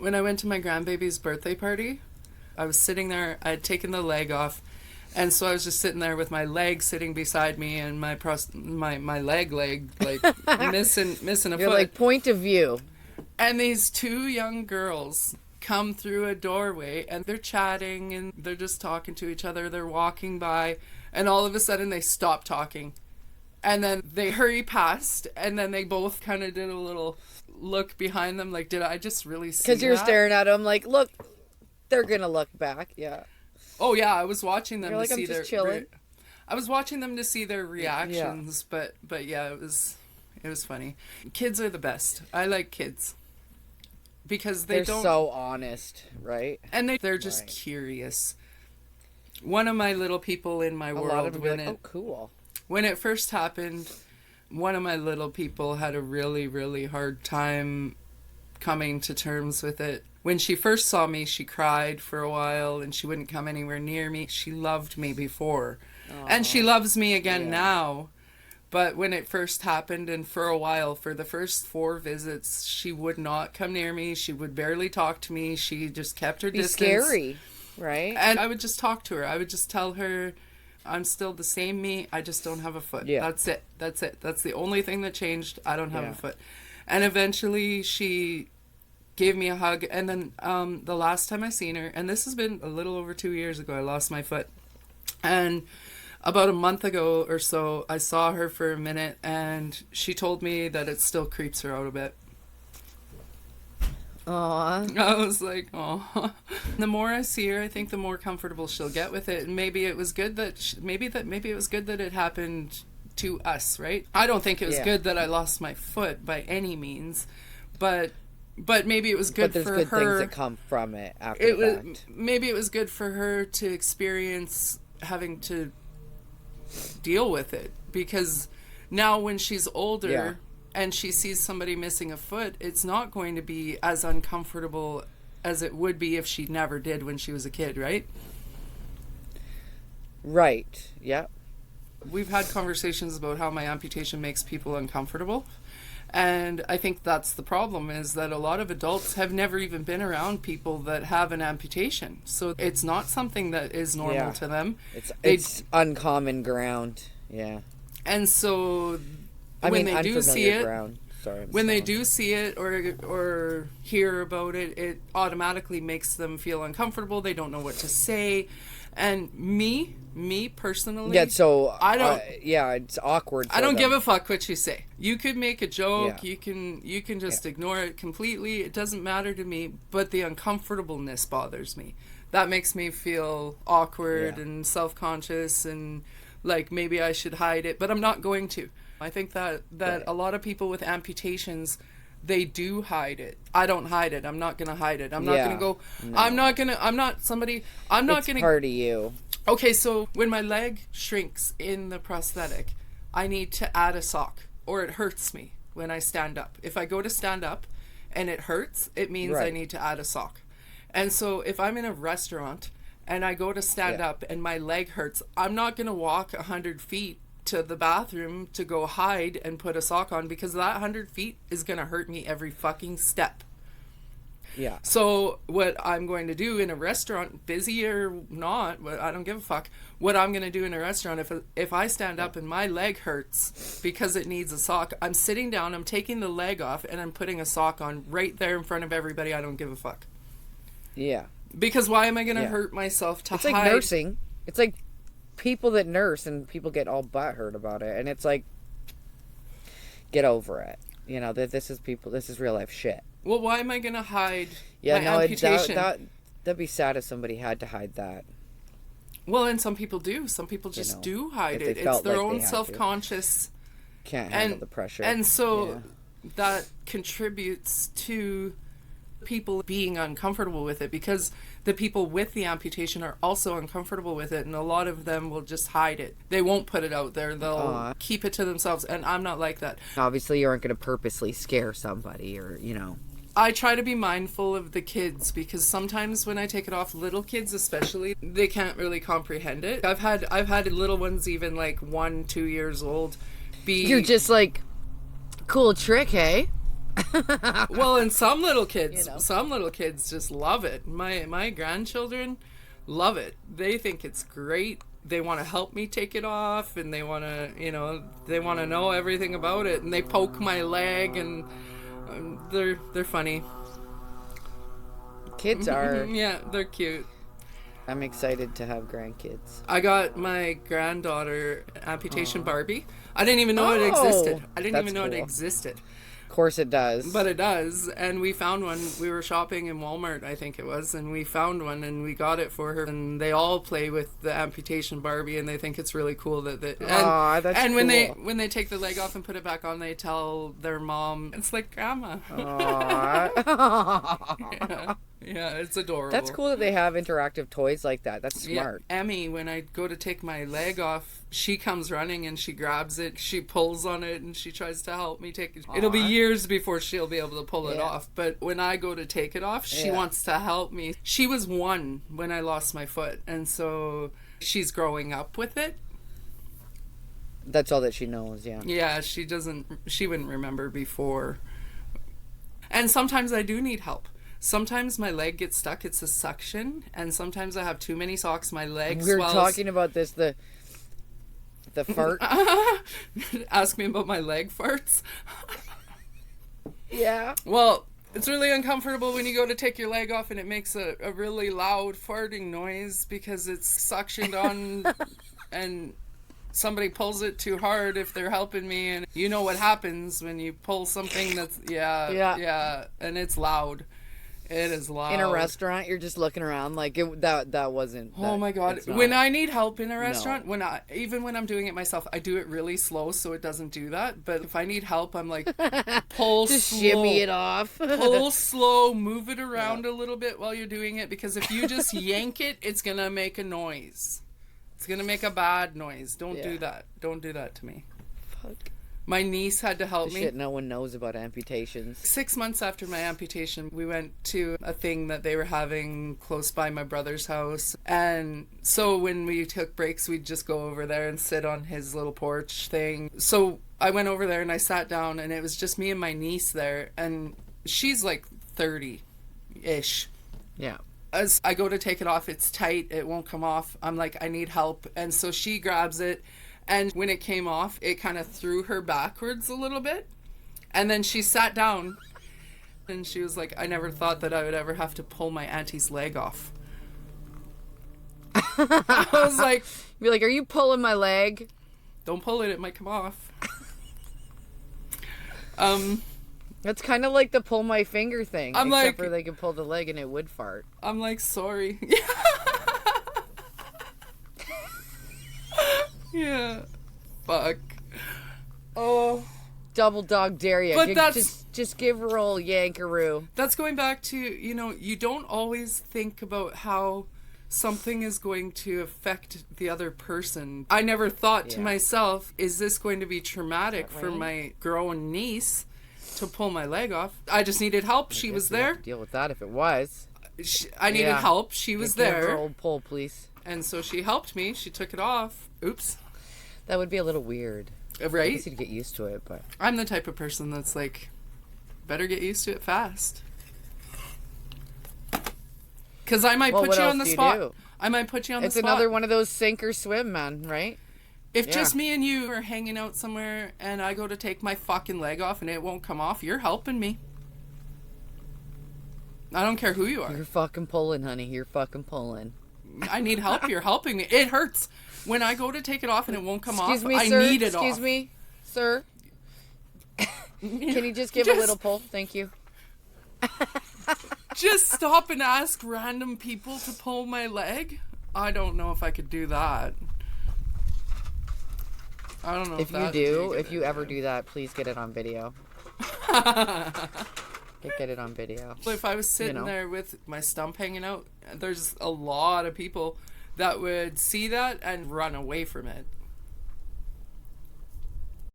when I went to my grandbaby's birthday party, I was sitting there. I had taken the leg off, and so I was just sitting there with my leg sitting beside me and my leg like missing a You're foot. like point of view. And these two young girls come through a doorway and they're chatting and they're just talking to each other. They're walking by, and all of a sudden they stop talking. And then they hurry past, and then they both kind of did a little look behind them like, did I just really see that? Because you're staring at them like, look, they're going to look back. Yeah. Oh, yeah, I was watching them You're to like, see I'm just their... chilling. I was watching them to see their reactions, but yeah, it was funny. Kids are the best. I like kids. Because they're so honest, right? And they're just curious. One of my little people in my world... A lot of them be like, oh, cool. When it first happened, one of my little people had a really, really hard time coming to terms with it. When she first saw me, she cried for a while and she wouldn't come anywhere near me. She loved me before. Aww. And she loves me again now. But when it first happened, and for a while, for the first 4 visits, she would not come near me. She would barely talk to me. She just kept her distance. Scary, right? And I would just talk to her. I would just tell her, I'm still the same me. I just don't have a foot. Yeah. That's it. That's the only thing that changed. I don't have a foot. And eventually she gave me a hug. And then the last time I seen her, and this has been a little over 2 years ago, I lost my foot. And about a month ago or so, I saw her for a minute, and she told me that it still creeps her out a bit. Aww. I was like, oh. The more I see her, I think the more comfortable she'll get with it. And maybe it was good that maybe it was good that it happened to us, right? I don't think it was good that I lost my foot by any means, but maybe it was good for her. But there's good things that come from it after that. Maybe it was good for her to experience having to deal with it, because now when she's older and she sees somebody missing a foot, it's not going to be as uncomfortable as it would be if she never did when she was a kid, right? Right. Yeah. We've had conversations about how my amputation makes people uncomfortable, and I think that's the problem, is that a lot of adults have never even been around people that have an amputation, so it's not something that is normal to them. It's uncommon ground. Yeah. And so when they do see it, when they do see it or hear about it, it automatically makes them feel uncomfortable. They don't know what to say. And me personally, I don't. It's awkward. I don't give a fuck what you say. You could make a joke. You can just ignore it completely. It doesn't matter to me. But the uncomfortableness bothers me. That makes me feel awkward and self-conscious, and like maybe I should hide it, but I'm not going to. I think that a lot of people with amputations, they do hide it. I don't hide it. I'm not going to hide it. I'm not going to go, no. I'm not going to, It's part of you. Okay, so when my leg shrinks in the prosthetic, I need to add a sock, or it hurts me when I stand up. If I go to stand up and it hurts, it means I need to add a sock. And so if I'm in a restaurant and I go to stand up and my leg hurts, I'm not going to walk 100 feet to the bathroom to go hide and put a sock on, because that 100 feet is going to hurt me every fucking step. Yeah. So what I'm going to do in a restaurant, busy or not, I don't give a fuck. What I'm going to do in a restaurant, if I stand up and my leg hurts because it needs a sock, I'm sitting down, I'm taking the leg off, and I'm putting a sock on right there in front of everybody. I don't give a fuck. Yeah. Because why am I going to hurt myself to hide? It's like nursing. It's like people that nurse and people get all butthurt about it, and it's like, get over it. You know, this is real life shit. Well, why am I going to hide my amputation? That'd be sad if somebody had to hide that. Well, and some people do. Some people just do hide it. It's their own self-conscious. Can't handle the pressure. And so that contributes to people being uncomfortable with it, because the people with the amputation are also uncomfortable with it, and a lot of them will just hide it. They won't put it out there. They'll keep it to themselves, and I'm not like that. Obviously, you aren't going to purposely scare somebody, or, you know. I try to be mindful of the kids, because sometimes when I take it off, little kids especially, they can't really comprehend it. I've had little ones, even like 1-2 years old, You're just like, cool trick, hey? Well, and some little kids, You know. some little kids just love it. My grandchildren love it. They think it's great. They want to help me take it off, and they want to, they want to know everything about it. And they poke my leg, and they're funny. Kids are. Yeah, they're cute. I'm excited to have grandkids. I got my granddaughter amputation Barbie. I didn't even know it existed. I didn't even know it existed. Of course it does. But it does. And we found one. We were shopping in Walmart, I think it was, and we found one and we got it for her. And they all play with the amputation Barbie, and they think it's really cool that they, that's and cool. when they take the leg off and put it back on, they tell their mom, it's like grandma. Aw. Yeah, it's adorable. That's cool that they have interactive toys like that. That's smart. Yeah, Emmy, when I go to take my leg off, she comes running and she grabs it, she pulls on it, and she tries to help me take it. It'll be years before she'll be able to pull it off, but when I go to take it off, she wants to help me. She was 1 when I lost my foot, and so she's growing up with it. That's all that she knows, yeah. Yeah, she wouldn't remember before. And sometimes I do need help. Sometimes my leg gets stuck. It's a suction. And sometimes I have too many socks. My leg swells. We were talking about this, the fart. Ask me about my leg farts. Yeah. Well, it's really uncomfortable when you go to take your leg off and it makes a really loud farting noise because it's suctioned on and somebody pulls it too hard if they're helping me. And you know what happens when you pull something that's, yeah, and it's loud. It is loud. In a restaurant, you're just looking around like that wasn't. Oh my God! When I need help in a restaurant, even when I'm doing it myself, I do it really slow so it doesn't do that. But if I need help, I'm like, pull just slow, shimmy it off. pull slow, move it around a little bit while you're doing it, because if you just yank it, it's gonna make a noise. It's gonna make a bad noise. Don't do that. Don't do that to me. Fuck. My niece had to help me. Shit no one knows about amputations. 6 months after my amputation, we went to a thing that they were having close by my brother's house. And so when we took breaks, we'd just go over there and sit on his little porch thing. So I went over there and I sat down, and it was just me and my niece there. And she's like 30-ish. Yeah. As I go to take it off, it's tight. It won't come off. I'm like, I need help. And so she grabs it. And when it came off, it kind of threw her backwards a little bit. And then she sat down and she was like, I never thought that I would ever have to pull my auntie's leg off. I was like, You're like, are you pulling my leg? don't pull it, it might come off. That's kind of like the pull my finger thing. I'm except like- for they could pull the leg and it would fart. I'm like, sorry. Yeah. Fuck. Oh. Double dog dare you. But that's- just give her old yankaroo. That's going back to, you don't always think about how something is going to affect the other person. I never thought to myself, is this going to be traumatic for my grown niece to pull my leg off? I just needed help. She was You have there. to deal with that if it was. I needed help. She was Give her there. old pull, please. And so she helped me. She took it off. Oops. That would be a little weird. I Right? guess you'd get used to it, but I'm the type of person that's like, better get used to it fast. Because I might Well, put what you else on the do you spot. do? I might put you on the it's spot. another one of those sink or swim, man, right? If Yeah. just me and you are hanging out somewhere and I go to take my fucking leg off and it won't come off, you're helping me. I don't care who you are. You're fucking pulling, honey. You're fucking pulling. I need help. You're helping me. It hurts. When I go to take it off and it won't come Excuse off, me, I sir. need it Excuse off. me, sir. Can you just give a little pull? Thank you. Just stop and ask random people to pull my leg? I don't know if I could do that. I don't know If you do, if you ever do that, please get it on video. Get it on video. If I was sitting there with my stump hanging out, there's a lot of people that would see that and run away from it.